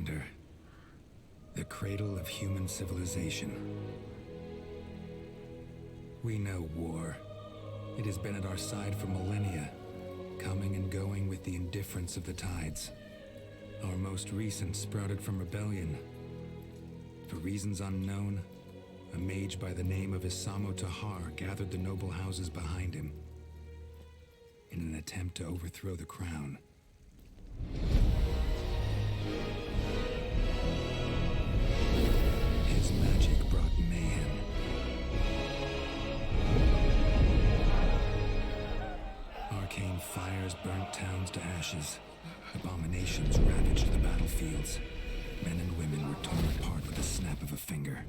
wonder. The cradle of human civilization. We know war. It has been at our side for millennia, coming and going with the indifference of the tides. Our most recent sprouted from rebellion. For reasons unknown, a mage by the name of Isamo Tahar gathered the noble houses behind him in an attempt to overthrow the crown. His magic brought mayhem. Arcane fires burnt towns to ashes. Abominations ravaged the battlefields. Men and women were torn apart with the snap of a finger.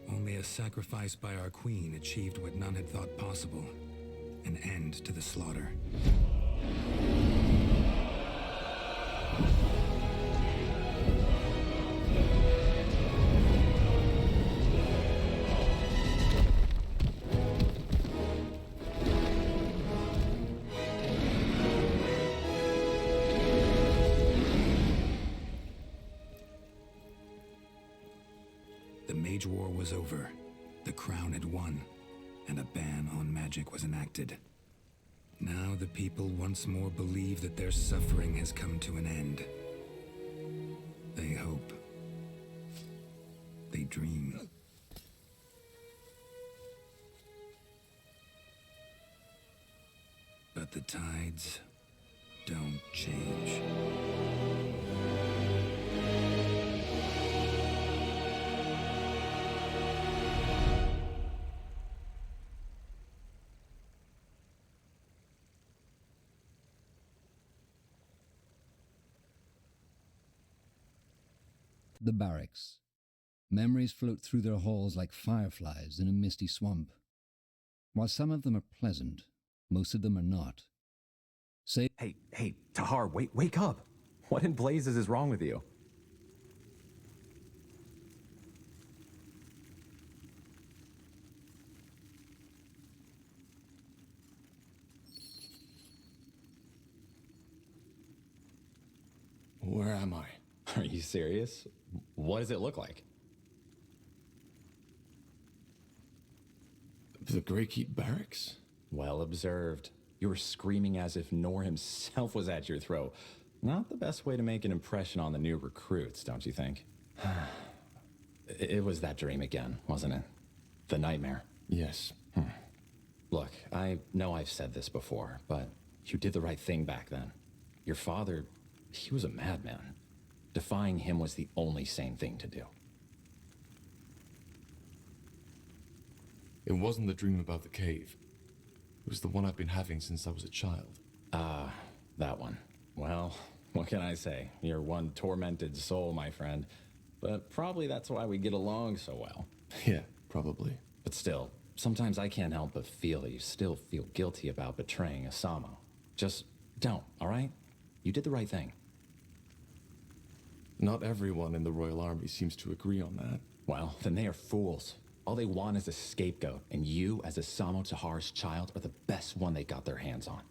Only a sacrifice by our queen achieved what none had thought possible: an end to the slaughter. The Mage War was over. The crown had won, and a ban on magic was enacted. Now the people once more believe that their suffering has come to an end. They hope. They dream. But the tides don't change. The barracks. Memories float through their halls like fireflies in a misty swamp. While some of them are pleasant, most of them are not. Hey, Tahar, wake up! What in blazes is wrong with you? Where am I? Are you serious? What does it look like? The Greykeep Barracks? Well observed. You were screaming as if Nor himself was at your throat. Not the best way to make an impression on the new recruits, don't you think? It was that dream again, wasn't it? The nightmare. Yes. Look, I know I've said this before, but you did the right thing back then. Your father, he was a madman. Defying him was the only sane thing to do. It wasn't the dream about the cave. It was the one I've been having since I was a child. That one. Well, what can I say? You're one tormented soul, my friend. But probably that's why we get along so well. Yeah, probably. But still, sometimes I can't help but feel that you still feel guilty about betraying Isamo. Just don't, all right? You did the right thing. Not everyone in the Royal Army seems to agree on that. Well, then they are fools. All they want is a scapegoat, and you, as Isamo Tahar's child, are the best one they got their hands on.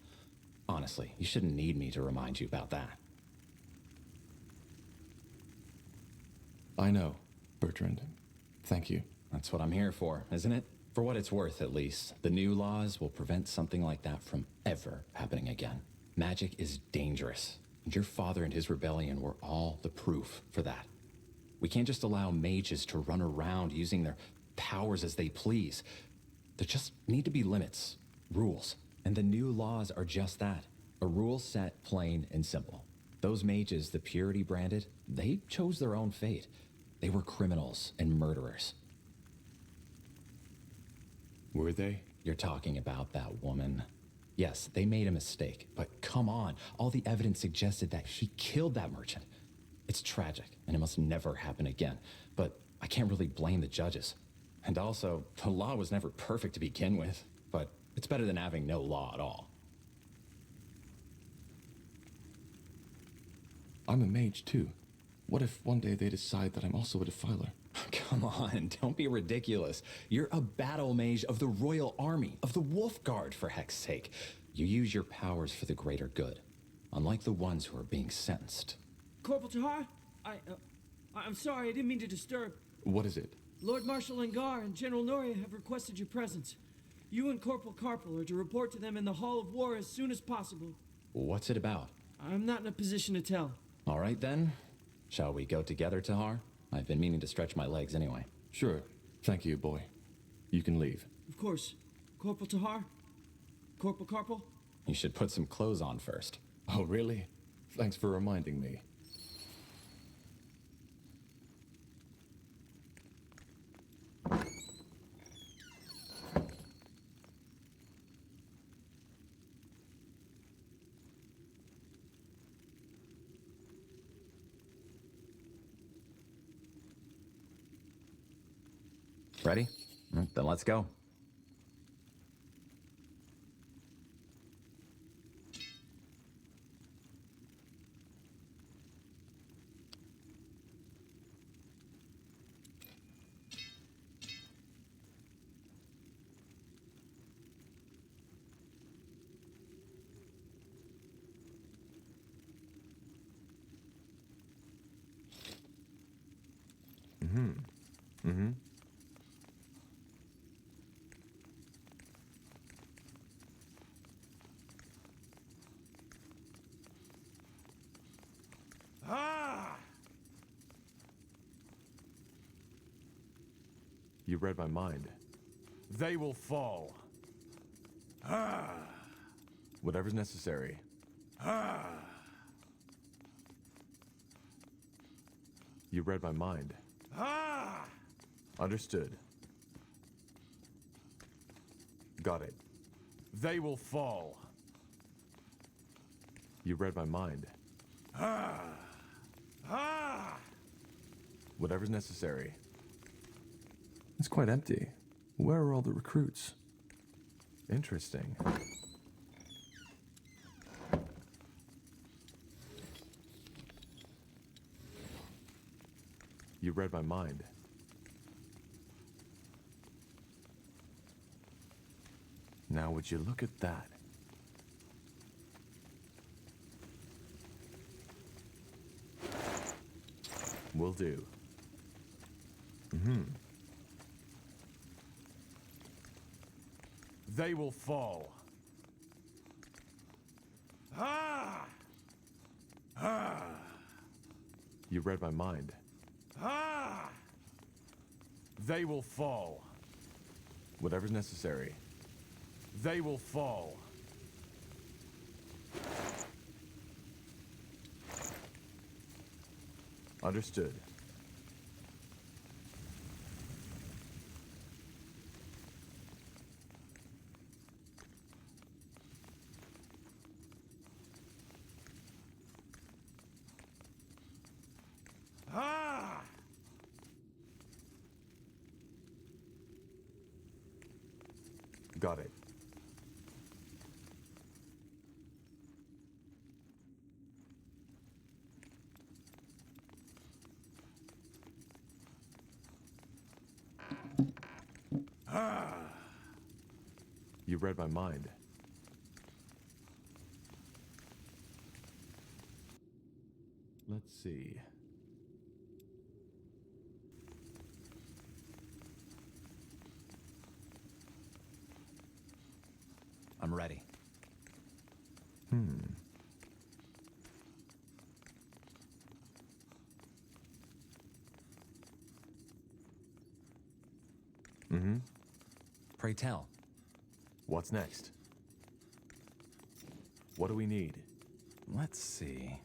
Honestly, you shouldn't need me to remind you about that. I know, Bertrand. Thank you. That's what I'm here for, isn't it? For what it's worth, at least. The new laws will prevent something like that from ever happening again. Magic is dangerous, and your father and his rebellion were all the proof for that. We can't just allow mages to run around using their powers as they please. There just need to be limits, rules. And the new laws are just that. A rule set plain and simple. Those mages the Purity branded, they chose their own fate. They were criminals and murderers. Were they? You're talking about that woman. Yes, they made a mistake, but come on. All the evidence suggested that she killed that merchant. It's tragic, and it must never happen again. But I can't really blame the judges. And also, the law was never perfect to begin with, but it's better than having no law at all. I'm a mage, too. What if one day they decide that I'm also a defiler? Come on, don't be ridiculous. You're a battle mage of the Royal Army, of the Wolf Guard, for heck's sake. You use your powers for the greater good. unlike the ones who are being sentenced. Corporal Tahar, I'm sorry, I didn't mean to disturb. What is it? Lord Marshal Angar and General Noria have requested your presence. You and Corporal Carpel are to report to them in the Hall of War as soon as possible. What's it about? I'm not in a position to tell. All right, then. Shall we go together, Tahar? I've been meaning to stretch my legs anyway. Sure. Thank you, boy. You can leave. Of course. Corporal Tahar? Corporal Carpel? You should put some clothes on first. Oh, really? Thanks for reminding me. Ready? Then let's go. You read my mind. They will fall. Whatever's necessary. You read my mind. Understood. Got it. They will fall. You read my mind. Whatever's necessary. It's quite empty. Where are all the recruits? Interesting. You read my mind. Now would you look at that? Will do. They will fall. You read my mind. They will fall. Whatever's necessary. They will fall. Understood. Got it. You read my mind. Let's see. I'm ready. Pray tell. What's next? What do we need? Let's see.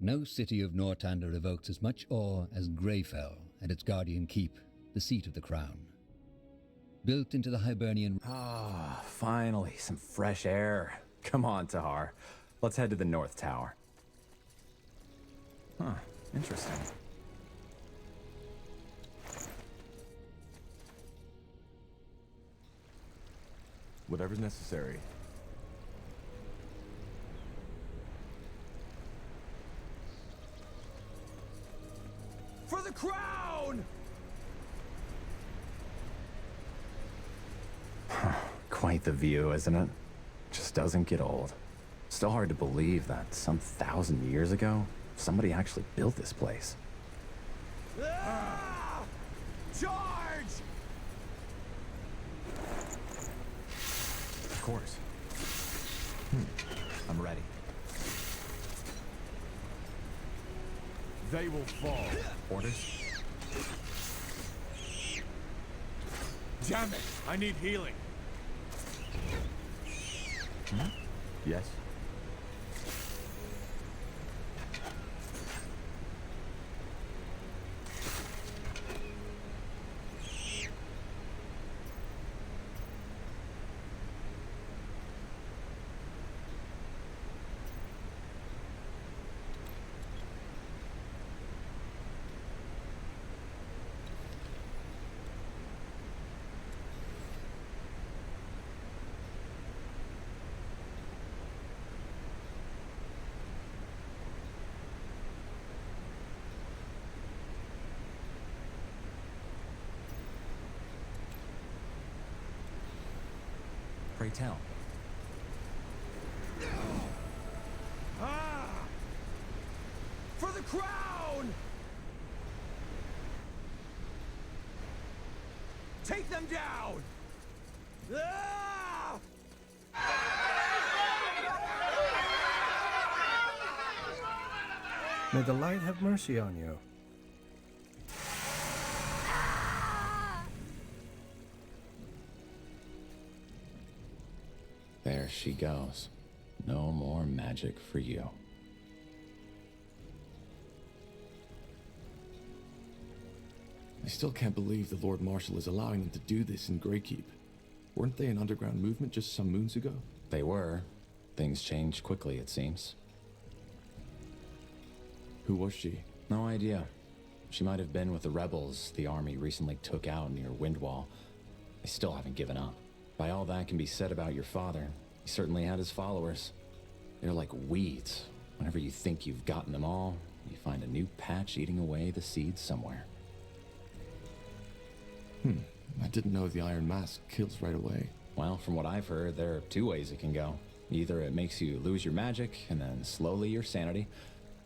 No city of Northander evokes as much awe as Greyfell and its guardian keep, the seat of the crown. Built into the Hibernian... Ah, finally, some fresh air. Come on, Tahar. Let's head to the North Tower. Huh, interesting. Whatever's necessary. For the crown! Quite the view, isn't it? Just doesn't get old. Still hard to believe that some 1,000 years ago, somebody actually built this place. Ah! Charge! Of course. I'm ready. They will fall. Orders? Damn it! I need healing. Yes. Pray tell. Ah! For the crown! Take them down! Ah! May the light have mercy on you. There she goes. No more magic for you. I still can't believe the Lord Marshal is allowing them to do this in Greykeep. Weren't they an underground movement just some moons ago? They were. Things changed quickly, it seems. Who was she? No idea. She might have been with the rebels the army recently took out near Windwall. They still haven't given up. By all that can be said about your father, he certainly had his followers. They're like weeds. Whenever you think you've gotten them all, you find a new patch eating away the seeds somewhere. I didn't know the Iron Mask kills right away. Well, from what I've heard, there are two ways it can go. Either it makes you lose your magic, and then slowly your sanity,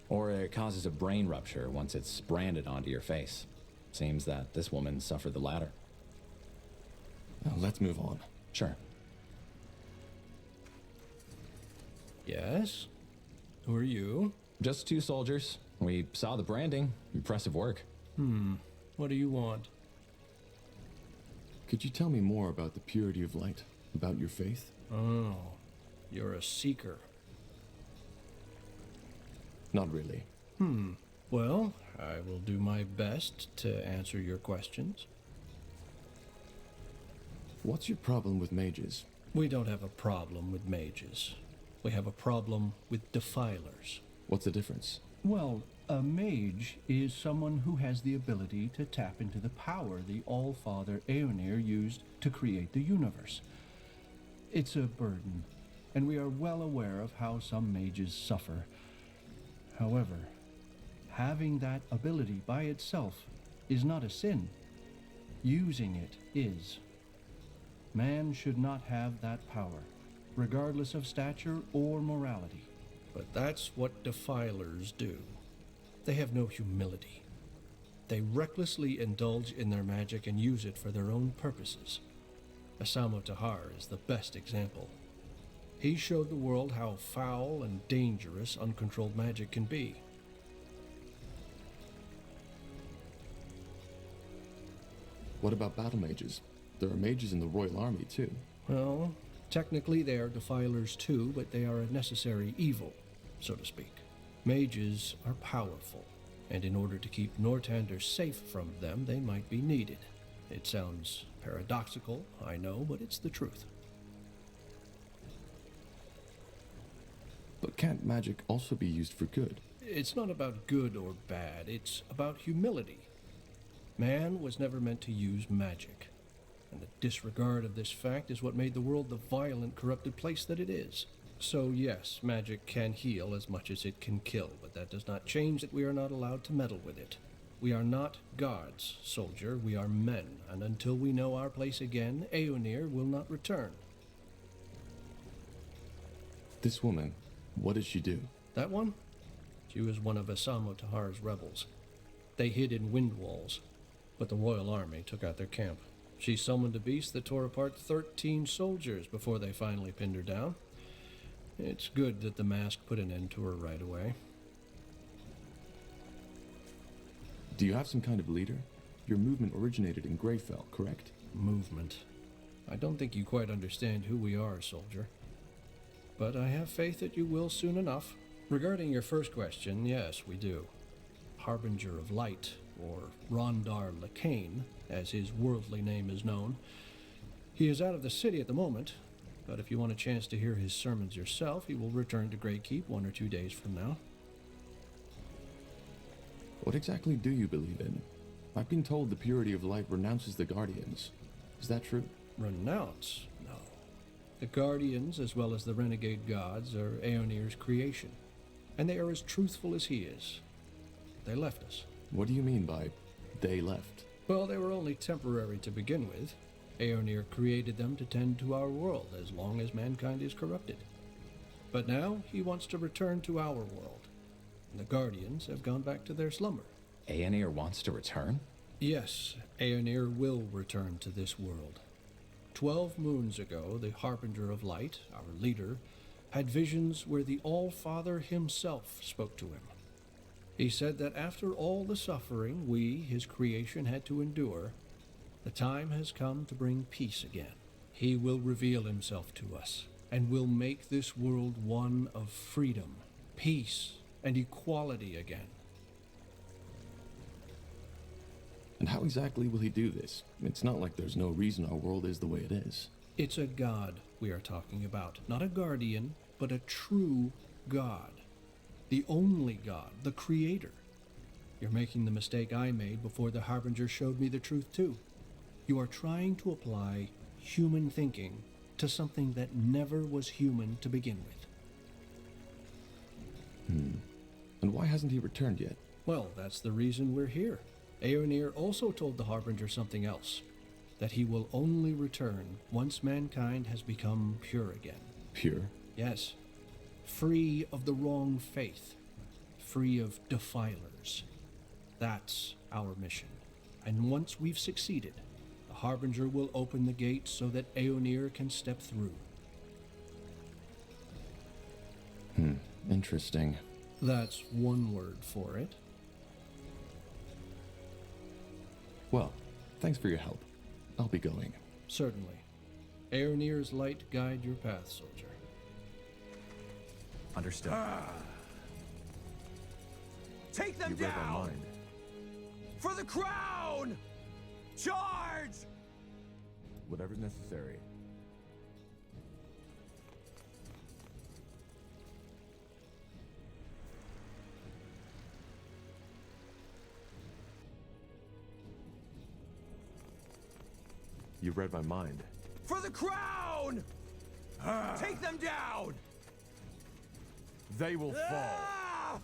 or it causes a brain rupture once it's branded onto your face. Seems that this woman suffered the latter. Now, let's move on. Sure. Yes? Who are you? Just two soldiers. We saw the branding. Impressive work. What do you want? Could you tell me more about the purity of light? About your faith? Oh, you're a seeker. Not really. Well, I will do my best to answer your questions. What's your problem with mages? We don't have a problem with mages. We have a problem with defilers. What's the difference? Well, a mage is someone who has the ability to tap into the power the All-Father Aeonir used to create the universe. It's a burden, and we are well aware of how some mages suffer. However, having that ability by itself is not a sin. Using it is. Man should not have that power, regardless of stature or morality. But that's what defilers do. They have no humility. They recklessly indulge in their magic and use it for their own purposes. Asamo Tahar is the best example. He showed the world how foul and dangerous uncontrolled magic can be. What about battle mages? There are mages in the Royal Army, too. Well, technically they are defilers too, but they are a necessary evil, so to speak. Mages are powerful, and in order to keep Nortanders safe from them, they might be needed. It sounds paradoxical, I know, but it's the truth. But can't magic also be used for good? It's not about good or bad, it's about humility. Man was never meant to use magic, and the disregard of this fact is what made the world the violent, corrupted place that it is. So yes, magic can heal as much as it can kill, but that does not change that we are not allowed to meddle with it. We are not gods, soldier, we are men, and until we know our place again, Aeonir will not return. This woman, What did she do? That one? She was one of Asamo Tahar's rebels. They hid in wind walls, but the royal army took out their camp. She summoned a beast that tore apart 13 soldiers before they finally pinned her down. It's good that the mask put an end to her right away. Do you have some kind of leader? Your movement originated in Greyfell, correct? Movement. I don't think you quite understand who we are, soldier. But I have faith that you will soon enough. Regarding your first question, yes, we do. Harbinger of Light, or Rondar Lacane, as his worldly name is known. He is out of the city at the moment, but if you want a chance to hear his sermons yourself, he will return to Greykeep 1 or 2 days from now. What exactly do you believe in? I've been told the purity of light renounces the Guardians. Is that true? Renounce? No. The Guardians, as well as the renegade gods, are Aeonir's creation, and they are as truthful as he is. They left us. What do you mean by they left? Well, they were only temporary to begin with. Aeonir created them to tend to our world as long as mankind is corrupted. But now he wants to return to our world. And the Guardians have gone back to their slumber. Aeonir wants to return? Yes, Aeonir will return to this world. 12 moons ago, the Harbinger of Light, our leader, had visions where the All-Father himself spoke to him. He said that after all the suffering we, his creation, had to endure, the time has come to bring peace again. He will reveal himself to us, and will make this world one of freedom, peace, and equality again. And how exactly will he do this? It's not like there's no reason our world is the way it is. It's a god we are talking about, not a guardian, but a true god. The only God, the Creator. You're making the mistake I made before the Harbinger showed me the truth too. You are trying to apply human thinking to something that never was human to begin with. And why hasn't he returned yet? Well, that's the reason we're here. Aeonir also told the Harbinger something else, that he will only return once mankind has become pure again. Pure? Yes. Free of the wrong faith, free of defilers. That's our mission. And once we've succeeded, the Harbinger will open the gates so that Aeonir can step through. Interesting. That's one word for it. Well, thanks for your help. I'll be going. Certainly. Aeonir's light guide your path, soldier. Understood. Take them You read my down! mind. For the crown! Charge! Whatever's necessary. You read my mind. For the crown! Take them down! They will fall. Ah!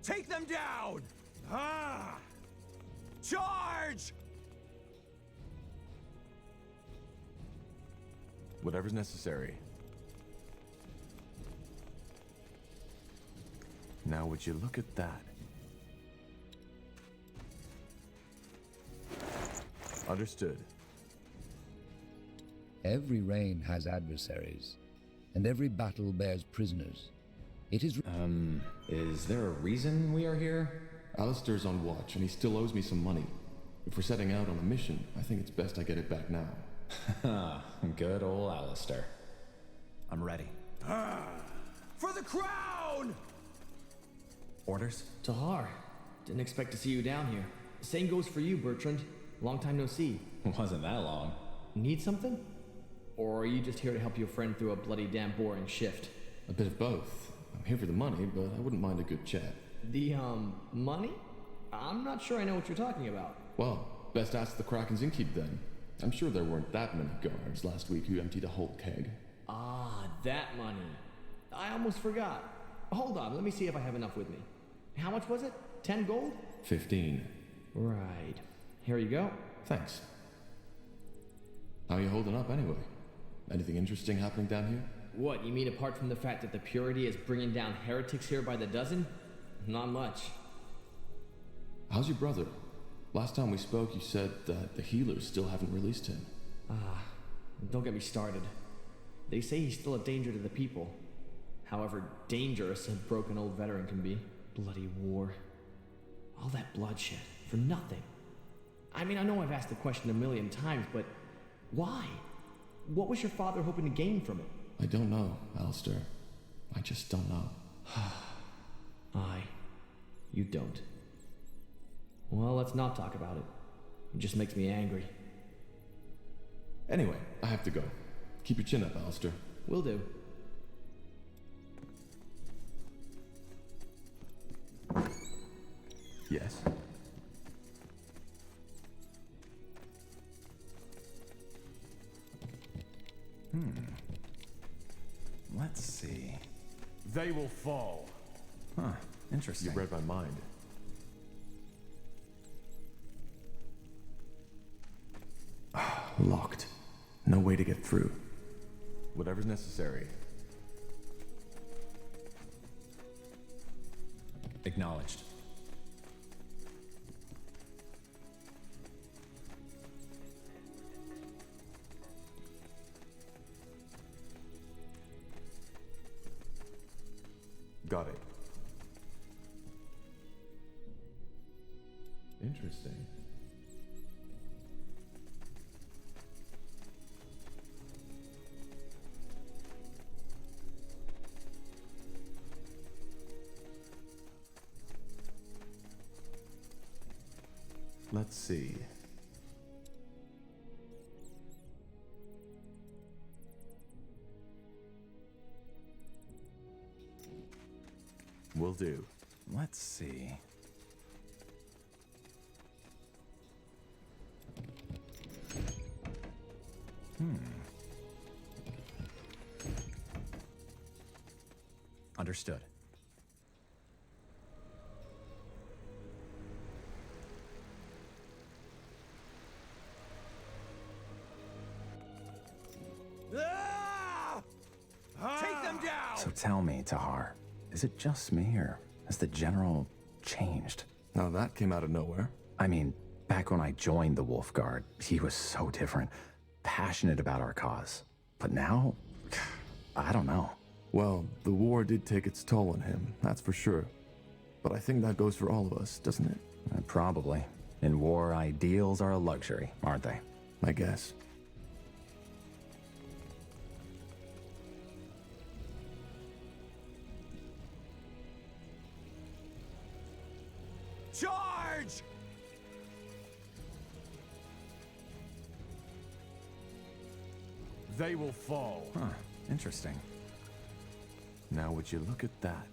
Take them down! Ah! Charge! Whatever's necessary. Now would you look at that? Understood. Every reign has adversaries, and every battle bears prisoners. It is... Is there a reason we are here? Alistair's on watch, and he still owes me some money. If we're setting out on a mission, I think it's best I get it back now. Good old Alistair. I'm ready. For the crown! Orders? Tahar, didn't expect to see you down here. Same goes for you, Bertrand. Long time no see. Wasn't that long. Need something? Or are you just here to help your friend through a bloody damn boring shift? A bit of both. I'm here for the money, but I wouldn't mind a good chat. The, money? I'm not sure I know what you're talking about. Well, best ask the Kraken's innkeep then. I'm sure there weren't that many guards last week who emptied a whole keg. Ah, that money. I almost forgot. Hold on, let me see if I have enough with me. How much was it? 10 gold? 15. Right. Here you go. Thanks. How you holding up anyway? Anything interesting happening down here? What, you mean apart from the fact that the Purity is bringing down heretics here by the dozen? Not much. How's your brother? Last time we spoke, you said that the healers still haven't released him. Don't get me started. They say he's still a danger to the people. However dangerous a broken old veteran can be. Bloody war. All that bloodshed, for nothing. I mean, I know I've asked the question a million times, but why? What was your father hoping to gain from it? I don't know, Alistair. I just don't know. You don't. Well, let's not talk about it. It just makes me angry. Anyway, I have to go. Keep your chin up, Alistair. Will do. Yes? Let's see. They will fall. Huh, interesting. You read my mind. Locked. No way to get through. Whatever's necessary. Acknowledged. Got it. Interesting. Let's see. Will do. Let's see. Understood. Take them down! So tell me, Tahar, is it just me, or has the general changed? Now that came out of nowhere. I mean, back when I joined the Wolf Guard, he was so different, passionate about our cause. But now, I don't know. Well, the war did take its toll on him, that's for sure. But I think that goes for all of us, doesn't it? Probably. In war, ideals are a luxury, aren't they? I guess. Charge! They will fall. Huh, interesting. Now would you look at that?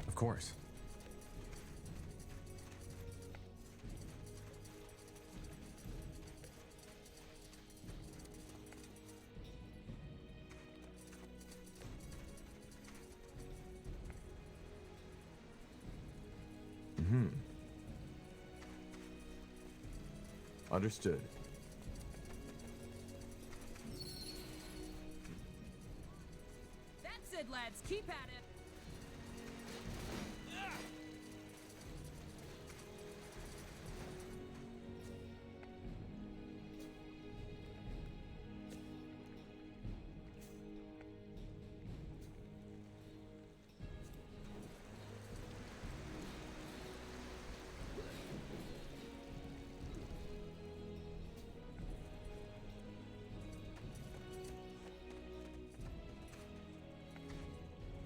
Of course. Understood. That's it, lads. Keep at it.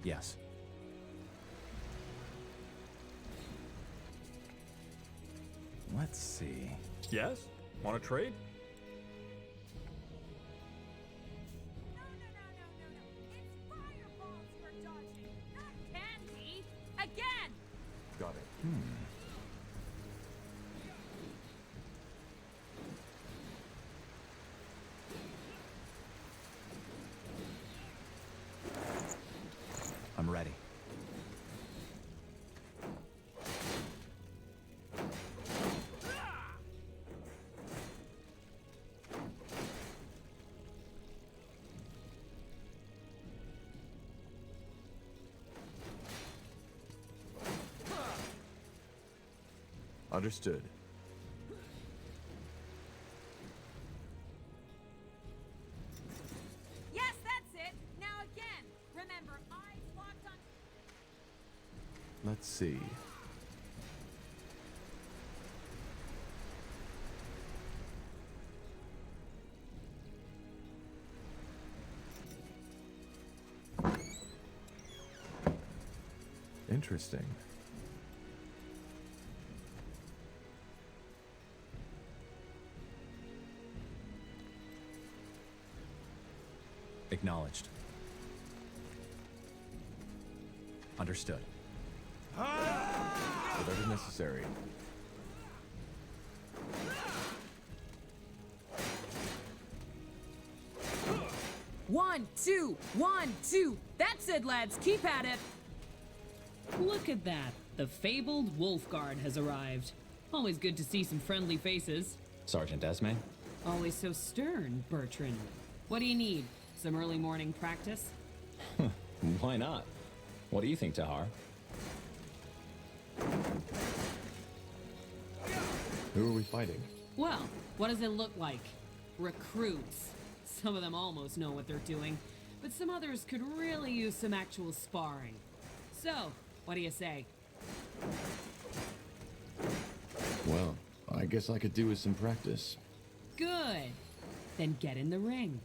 Yes. Let's see. Yes? Want to trade? It's fireballs we're dodging, not candy! Again! Got it. I'm ready. Understood. Yes, that's it! Now again! Remember, eyes locked on... Let's see. Interesting. Acknowledged. Understood. Whatever necessary. One, two, 1, 2. That's it, lads. Keep at it. Look at that. The fabled Wolf Guard has arrived. Always good to see some friendly faces. Sergeant Esme? Always so stern, Bertrand. What do you need? Some early morning practice? Why not? What do you think, Tahar? Who are we fighting? Well, what does it look like? Recruits. Some of them almost know what they're doing, but some others could really use some actual sparring. So, what do you say? Well, I guess I could do with some practice. Good. Then get in the ring.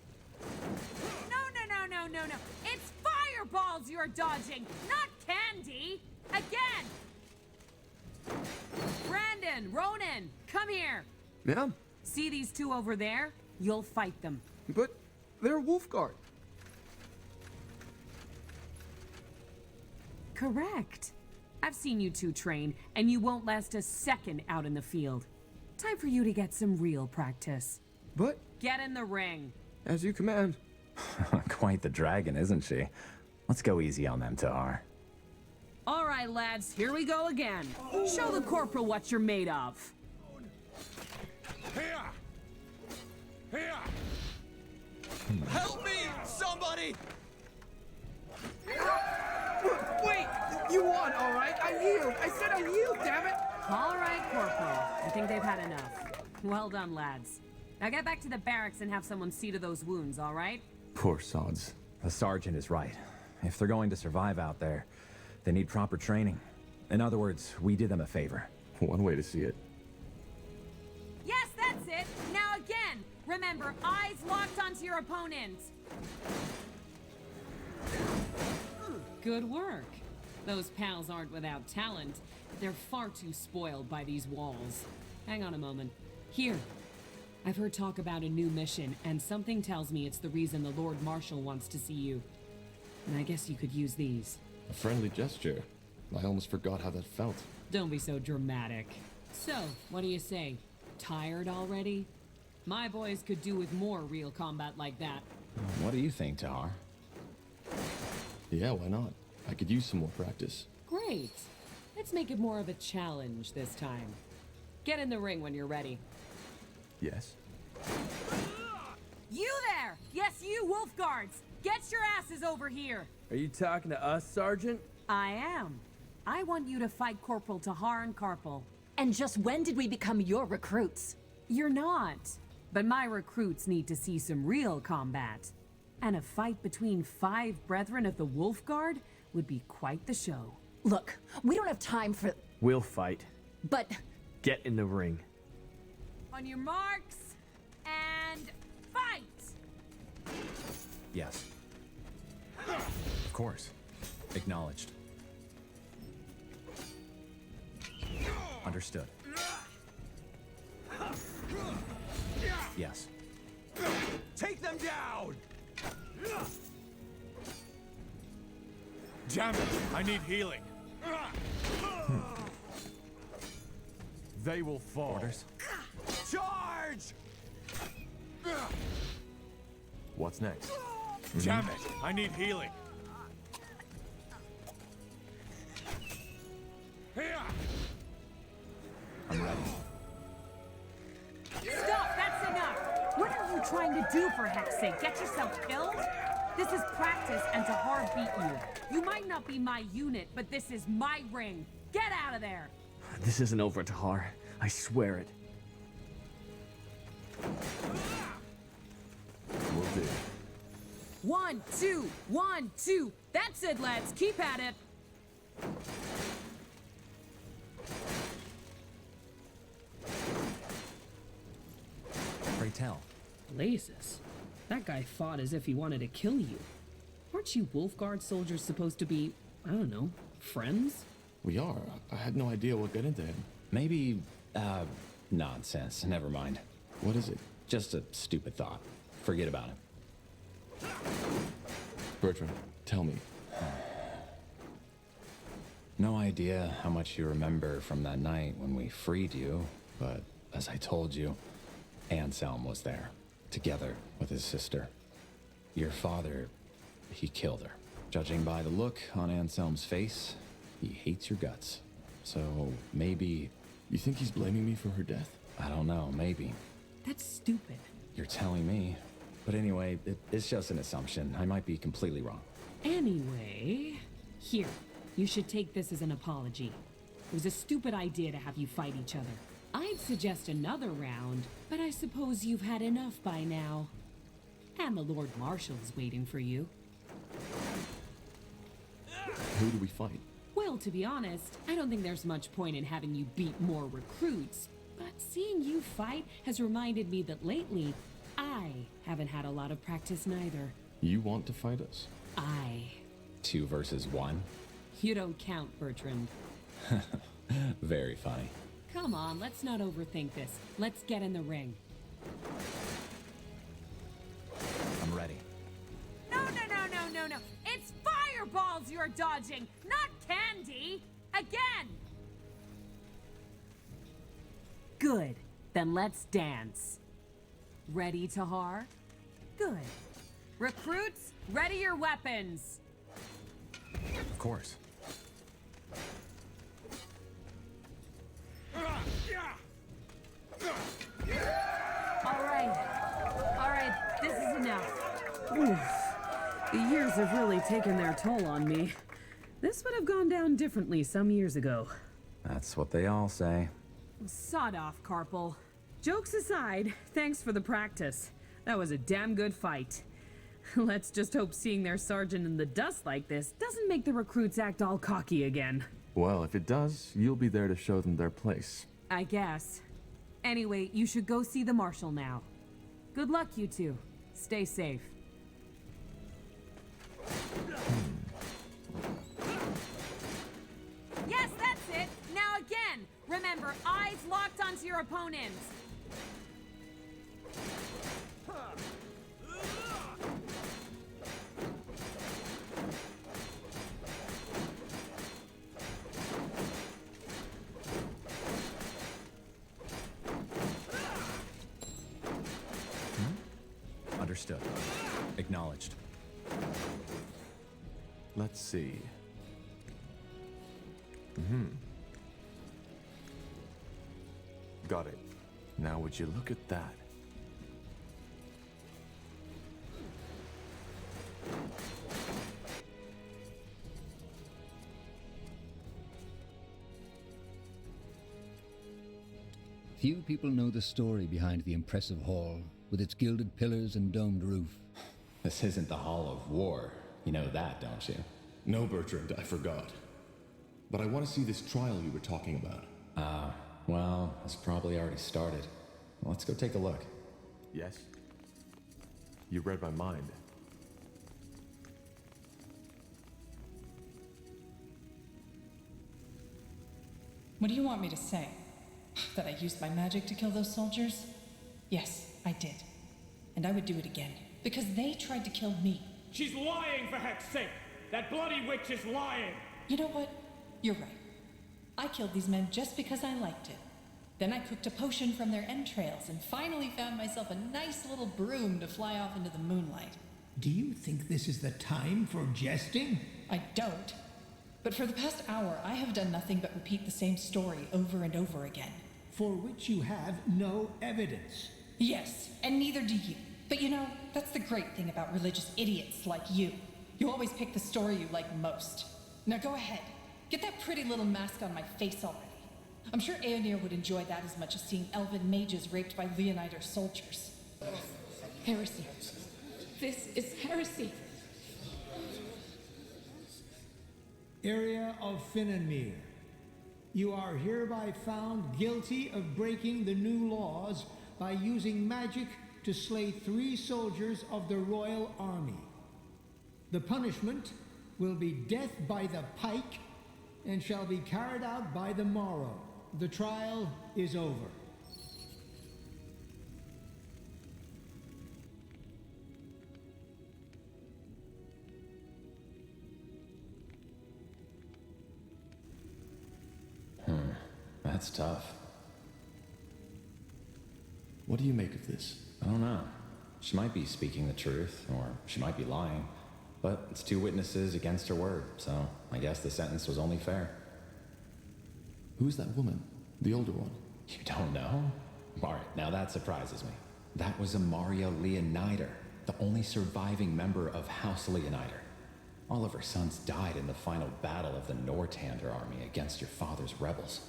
No. It's fireballs you're dodging, not candy! Again! Brandon, Ronan, come here. Ma'am? See these two over there? You'll fight them. But they're Wolfguard. Correct. I've seen you two train, and you won't last a second out in the field. Time for you to get some real practice. But Get in the ring. as you command. Quite the dragon, isn't she? Let's go easy on them, Tahar. All right, lads, here we go again. Show the corporal what you're made of. Here! Here! Help me! Somebody! Wait! You won, all right? I yield. I said I yield, damn it! All right, corporal. I think they've had enough. Well done, lads. Now get back to the barracks and have someone see to those wounds, all right? Poor sods. The sergeant is right. If they're going to survive out there, they need proper training. In other words, we did them a favor. One way to see it. Yes, that's it. Now again, remember, eyes locked onto your opponent. Good work. Those pals aren't without talent. They're far too spoiled by these walls. Hang on a moment. Here. I've heard talk about a new mission, and something tells me it's the reason the Lord Marshal wants to see you. And I guess you could use these. A friendly gesture. I almost forgot how that felt. Don't be so dramatic. So, what do you say? Tired already? My boys could do with more real combat like that. What do you think, Tahar? Yeah, why not? I could use some more practice. Great. Let's make it more of a challenge this time. Get in the ring when you're ready. Yes. You there! Yes, you, Wolf Guards! Get your asses over here! Are you talking to us, Sergeant? I am. I want you to fight Corporal Tahar and Carpal. And just when did we become your recruits? You're not. But my recruits need to see some real combat. And a fight between 5 brethren of the Wolf Guard would be quite the show. Look, we don't have time for... We'll fight. But... Get in the ring. On your marks, and fight! Yes. Of course. Acknowledged. Understood. Yes. Take them down! Damn it! I need healing. They will fall. Orders? Charge! What's next? Damn it! I need healing. Here! I'm ready. Stop! That's enough! What are you trying to do, for heck's sake? Get yourself killed? This is practice, and Tahar beat you. You might not be my unit, but this is my ring. Get out of there! This isn't over, Tahar. I swear it. Will do. 1, 2, 1, 2. That's it, lads. Keep at it. Pray tell. Blazes. That guy fought as if he wanted to kill you. Aren't you Wolfguard soldiers supposed to be, I don't know, friends? We are. I had no idea what got into him. Maybe, nonsense. Never mind. What is it? Just a stupid thought. Forget about it. Bertrand, tell me. No idea how much you remember from that night when we freed you, but as I told you, Anselm was there, together with his sister. Your father, he killed her. Judging by the look on Anselm's face, he hates your guts. So maybe... You think he's blaming me for her death? I don't know, maybe. That's stupid. You're telling me. But anyway, it's just an assumption. I might be completely wrong. Anyway, here. You should take this as an apology. It was a stupid idea to have you fight each other. I'd suggest another round, but I suppose you've had enough by now. And the Lord Marshal is waiting for you. Who do we fight? Well, to be honest, I don't think there's much point in having you beat more recruits, but seeing you fight has reminded me that lately, I haven't had a lot of practice neither. You want to fight us? 2 versus 1? You don't count, Bertrand. Very funny. Come on, let's not overthink this. Let's get in the ring. I'm ready. No. It's fireballs you're dodging, not candy. Again. Good. Then let's dance. Ready, Tahar? Good. Recruits, ready your weapons. Of course. All right, this is enough. Oof. The years have really taken their toll on me. This would have gone down differently some years ago. That's what they all say. Sod off, Carpal. Jokes aside, thanks for the practice. That was a damn good fight. Let's just hope seeing their sergeant in the dust like this doesn't make the recruits act all cocky again. Well, if it does, you'll be there to show them their place. I guess. Anyway, you should go see the Marshal now. Good luck, you two. Stay safe. Yes, that's it! Now again! Remember, eyes locked onto your opponents! Understood. Acknowledged. Let's see. Got it. Now would you look at that? Few people know the story behind the impressive hall, with its gilded pillars and domed roof. This isn't the Hall of War. You know that, don't you? No, Bertrand, I forgot. But I want to see this trial you were talking about. Well, it's probably already started. Let's go take a look. Yes? You read my mind. What do you want me to say? That I used my magic to kill those soldiers? Yes, I did. And I would do it again, because they tried to kill me. She's lying, for heck's sake! That bloody witch is lying! You know what? You're right. I killed these men just because I liked it. Then I cooked a potion from their entrails and finally found myself a nice little broom to fly off into the moonlight. Do you think this is the time for jesting? I don't. But for the past hour, I have done nothing but repeat the same story over and over again. For which you have no evidence. Yes, and neither do you. But you know, that's the great thing about religious idiots like you. You always pick the story you like most. Now go ahead. Get that pretty little mask on my face already. I'm sure Aonir would enjoy that as much as seeing elven mages raped by Leonider soldiers. Heresy. This is heresy. Area of Finnenmere. You are hereby found guilty of breaking the new laws by using magic to slay 3 soldiers of the royal army. The punishment will be death by the pike and shall be carried out by the morrow. The trial is over. That's tough. What do you make of this? I don't know. She might be speaking the truth, or she might be lying. But it's 2 witnesses against her word, so I guess the sentence was only fair. Who's that woman? The older one? You don't know? Alright, now that surprises me. That was Amaria Leonider, the only surviving member of House Leonider. All of her sons died in the final battle of the Nortander army against your father's rebels.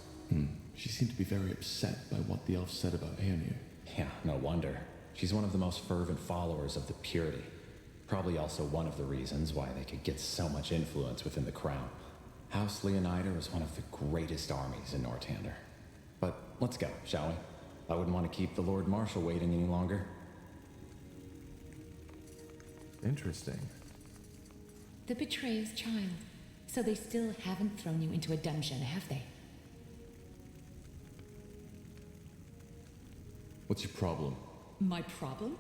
She seemed to be very upset by what the elf said about Aonir. Yeah, no wonder. She's one of the most fervent followers of the purity. Probably also one of the reasons why they could get so much influence within the crown. House Leonider was one of the greatest armies in Nortander. But let's go, shall we? I wouldn't want to keep the Lord Marshal waiting any longer. Interesting. The betrayer's child. So they still haven't thrown you into a dungeon, have they? What's your problem? My problem?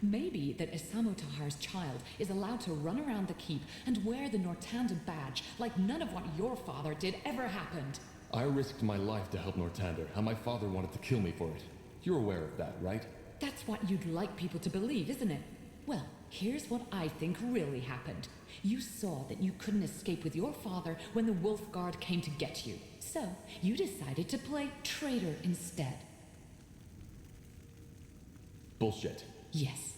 Maybe that Isamotahar's child is allowed to run around the keep and wear the Nortander badge like none of what your father did ever happened. I risked my life to help Nortander, and my father wanted to kill me for it. You're aware of that, right? That's what you'd like people to believe, isn't it? Well, here's what I think really happened. You saw that you couldn't escape with your father when the Wolf Guard came to get you. So, you decided to play traitor instead. Bullshit. Yes.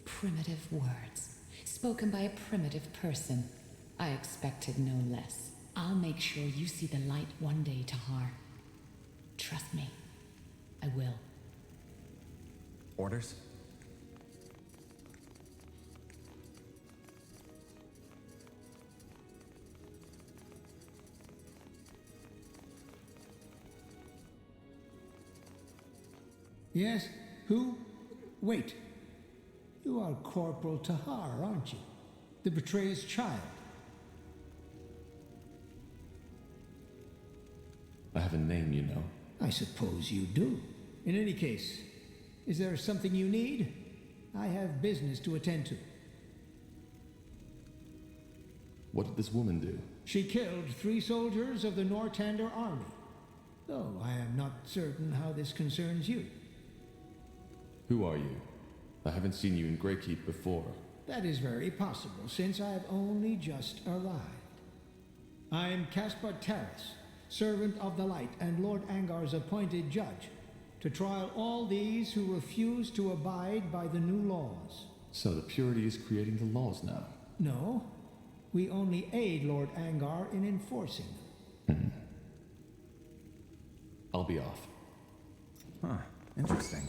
Primitive words. Spoken by a primitive person. I expected no less. I'll make sure you see the light one day, Tahar. Trust me. I will. Orders? Yes? Who? Wait. You are Corporal Tahar, aren't you? The betrayer's child. I have a name, you know. I suppose you do. In any case, is there something you need? I have business to attend to. What did this woman do? She killed 3 soldiers of the Nortander army. Though I am not certain how this concerns you. Who are you? I haven't seen you in Greykeep before. That is very possible, since I have only just arrived. I am Caspar Terrace, servant of the light and Lord Angar's appointed judge, to trial all these who refuse to abide by the new laws. So the purity is creating the laws now? No, we only aid Lord Angar in enforcing them. I'll be off. Huh, interesting.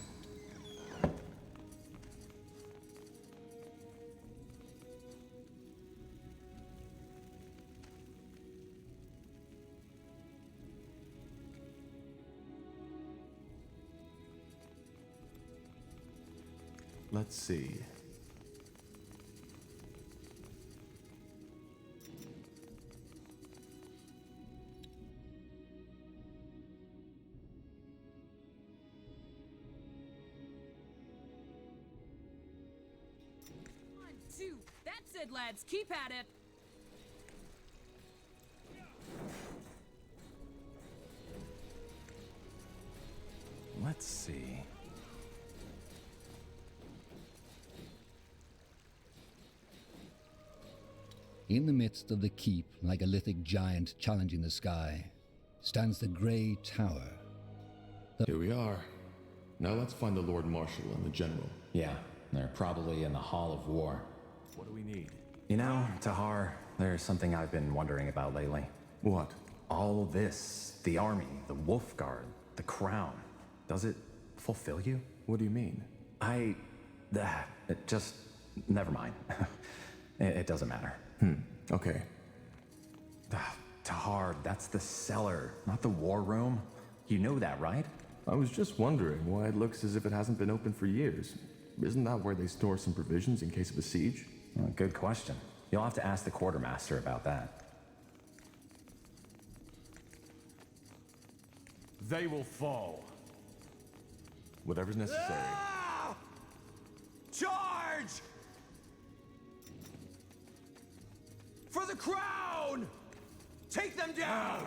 Let's see. it, lads. Keep at it. Let's see. In the midst of the keep, like a lithic giant challenging the sky, stands the grey tower. Here we are. Now let's find the Lord Marshal and the General. Yeah, they're probably in the Hall of War. What do we need? You know, Tahar, there's something I've been wondering about lately. What? All this, the army, the Wolf Guard, the crown, does it fulfill you? What do you mean? It just, never mind. It doesn't matter. Okay. Tahar, that's the cellar, not the war room. You know that, right? I was just wondering why it looks as if it hasn't been open for years. Isn't that where they store some provisions in case of a siege? Good question. You'll have to ask the quartermaster about that. They will fall. Whatever's necessary. Ah! Charge! For the crown! Take them down!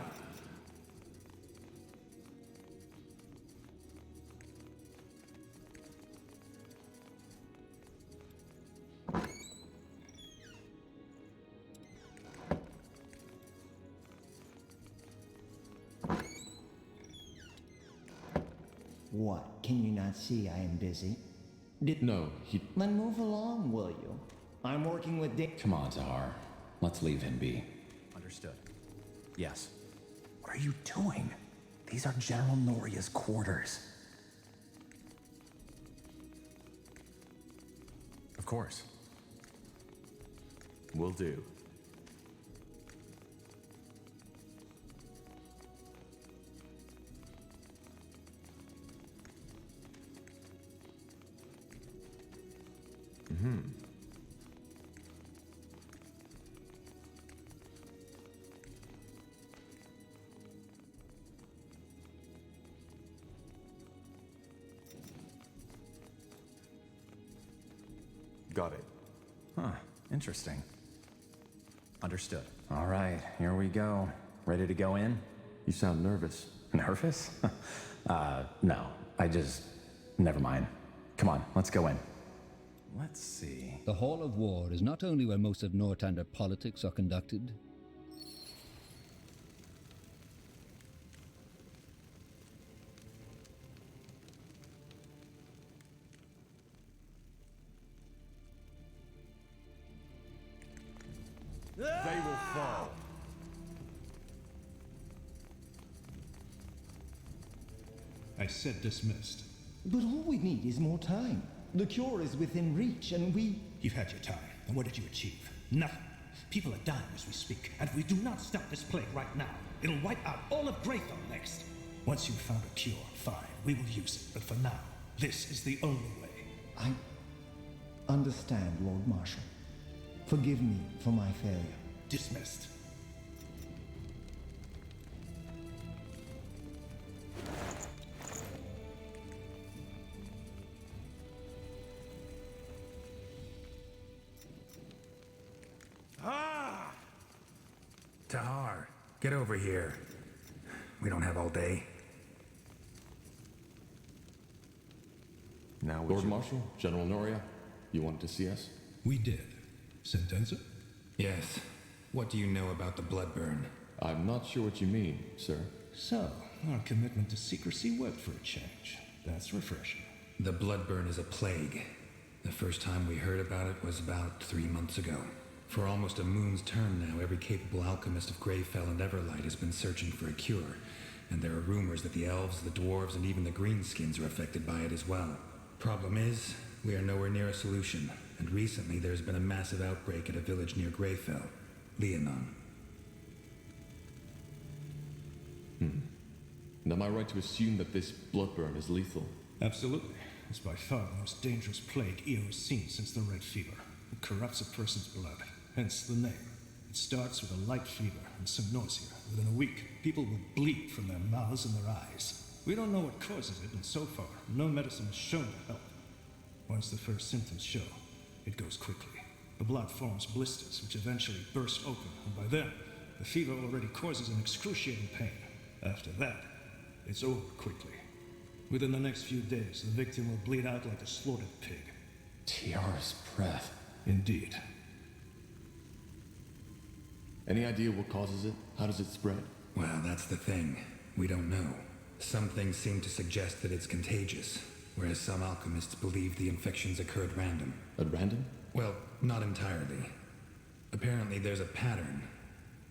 What? Can you not see I am busy? No, Then move along, will you? I'm working with Come on, Tahar. Let's leave him be. Understood. Yes. What are you doing? These are General Noria's quarters. Of course. Will do. Got it. Huh. Interesting. Understood. All right, here we go. Ready to go in? You sound nervous. Nervous? No. Never mind. Come on, let's go in. Let's see. The Hall of War is not only where most of Northander politics are conducted. They will fall. I said dismissed. But all we need is more time. The cure is within reach, and we... You've had your time, and what did you achieve? Nothing. People are dying as we speak, and if we do not stop this plague right now, it'll wipe out all of Graythorn next. Once you've found a cure, fine, we will use it. But for now, this is the only way. I understand, Lord Marshal. Forgive me for my failure. Dismissed. Tahar, get over here. We don't have all day. Now, Lord Marshal, General Noria, you wanted to see us? We did. Sentenza? Yes. What do you know about the Bloodburn? I'm not sure what you mean, sir. So, our commitment to secrecy worked for a change. That's refreshing. The Bloodburn is a plague. The first time we heard about it was about 3 months ago. For almost a moon's term now, every capable alchemist of Greyfell and Everlight has been searching for a cure, and there are rumors that the elves, the dwarves, and even the greenskins are affected by it as well. Problem is, we are nowhere near a solution, and recently there's been a massive outbreak at a village near Greyfell, Liannon. And am I right to assume that this Bloodburn is lethal? Absolutely. It's by far the most dangerous plague Io has seen since the Red Fever. It corrupts a person's blood, hence the name. It starts with a light fever and some nausea. Within a week, people will bleed from their mouths and their eyes. We don't know what causes it, and so far, no medicine is shown to help. Once the first symptoms show, it goes quickly. The blood forms blisters, which eventually burst open, and by then, the fever already causes an excruciating pain. After that, it's over quickly. Within the next few days, the victim will bleed out like a slaughtered pig. Tiara's breath. Indeed. Any idea what causes it? How does it spread? Well, that's the thing. We don't know. Some things seem to suggest that it's contagious, whereas some alchemists believe the infections occur at random. At random? Well, not entirely. Apparently there's a pattern,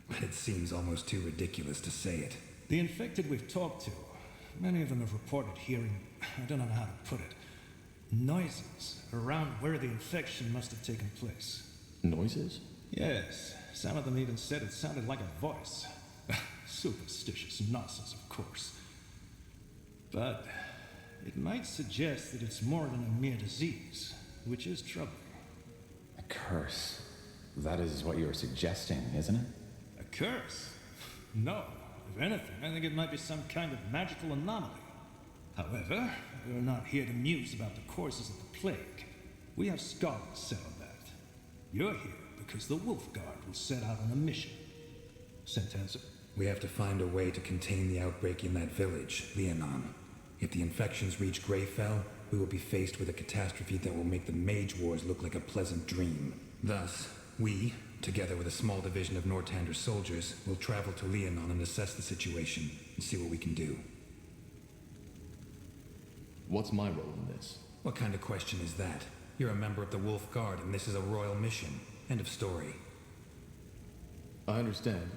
but it seems almost too ridiculous to say it. The infected we've talked to, many of them have reported hearing, I don't know how to put it, noises around where the infection must have taken place. Noises? Yes. Some of them even said it sounded like a voice. Superstitious nonsense, of course. But it might suggest that it's more than a mere disease, which is troubling. A curse. That is what you were suggesting, isn't it? A curse? No. If anything, I think it might be some kind of magical anomaly. However, we're not here to muse about the causes of the plague. We have scholars set on that. You're here because the Wolf Guard will set out on a mission. Sentenza? We have to find a way to contain the outbreak in that village, Liannon. If the infections reach Greyfell, we will be faced with a catastrophe that will make the Mage Wars look like a pleasant dream. Thus, we, together with a small division of Nortander soldiers, will travel to Liannon and assess the situation and see what we can do. What's my role in this? What kind of question is that? You're a member of the Wolf Guard and this is a royal mission. End of story. I understand.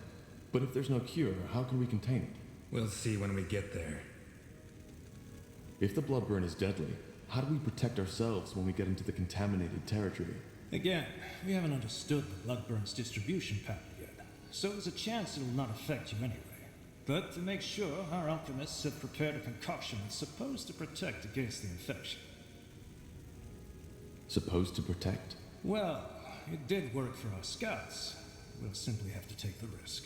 But if there's no cure, how can we contain it? We'll see when we get there. If the bloodburn is deadly, how do we protect ourselves when we get into the contaminated territory? Again, we haven't understood the bloodburn's distribution pattern yet, so there's a chance it'll not affect you anyway. But to make sure, our alchemists have prepared a concoction that's supposed to protect against the infection. Supposed to protect? Well, it did work for our scouts. We'll simply have to take the risk.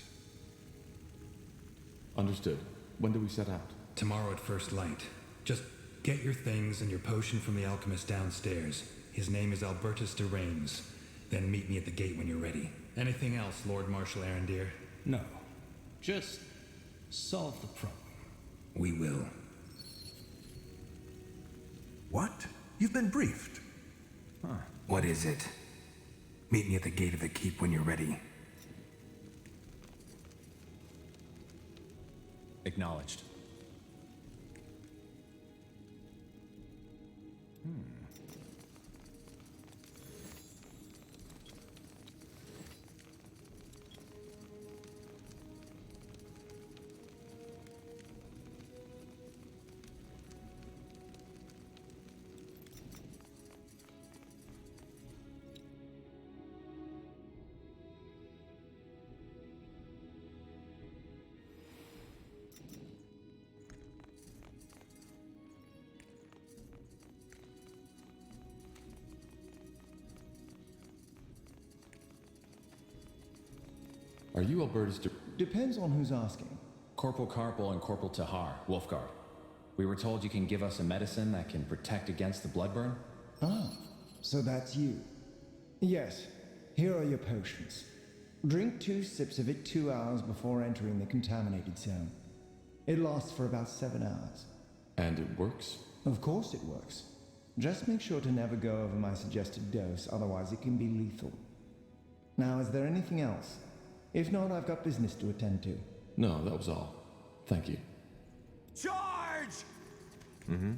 Understood. When do we set out? Tomorrow at first light. Just get your things and your potion from the alchemist downstairs. His name is Albertus de Reims. Then meet me at the gate when you're ready. Anything else, Lord Marshal Arendir? No. Just solve the problem. We will. What? You've been briefed. Huh. What is it? Meet me at the gate of the keep when you're ready. Acknowledged. Are you Albertus de... Depends on who's asking. Corporal Carpel and Corporal Tahar, Wolfguard. We were told you can give us a medicine that can protect against the bloodburn. Ah, so that's you. Yes, here are your potions. Drink 2 sips of it 2 hours before entering the contaminated zone. It lasts for about 7 hours. And it works? Of course it works. Just make sure to never go over my suggested dose, otherwise it can be lethal. Now, is there anything else? If not, I've got business to attend to. No, that was all. Thank you. Charge! Mm-hmm.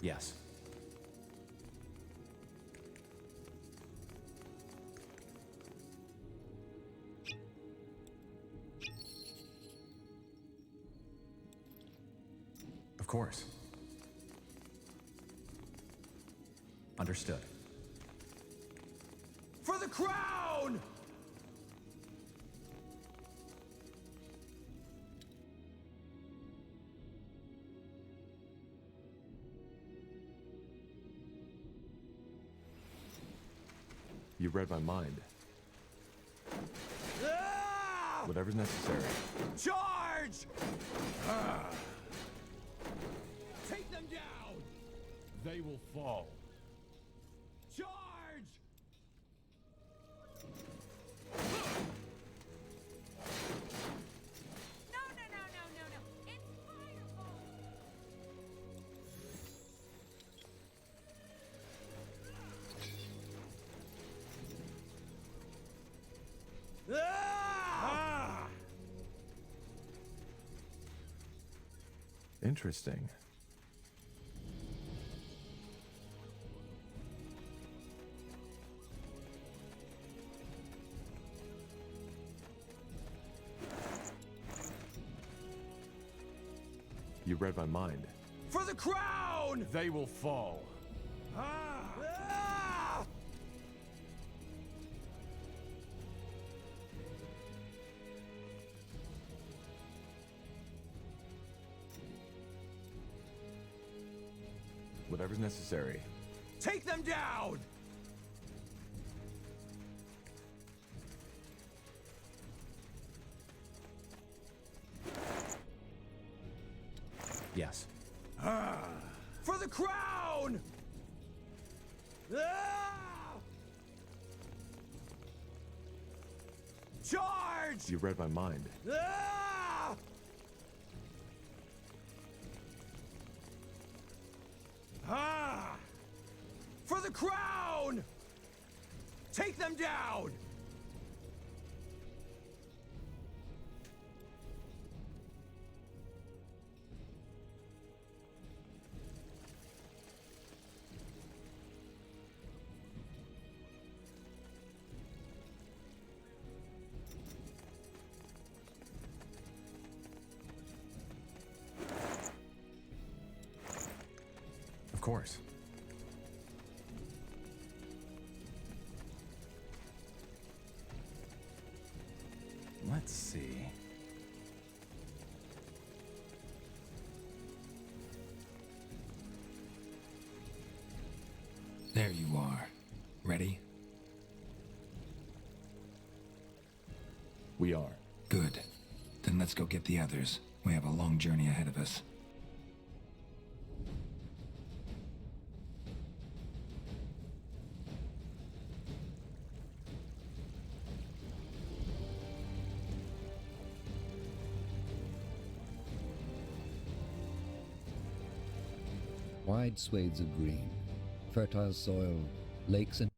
Yes. course. Understood. For the crown! You read my mind. Ah! Whatever's necessary. Charge! Ah! Take them down! They will fall. Charge! Ah! Interesting. You read my mind. For the crown! They will fall. Ah! Ah! Whatever's necessary. Take them down! Yes. Ah! For the crown! Ah! Charge! You read my mind. Ah! Ah! For the crown! Take them down! Of course. Let's see. There you are. Ready? We are. Good. Then let's go get the others. We have a long journey ahead of us. Wide swathes of green, fertile soil, lakes and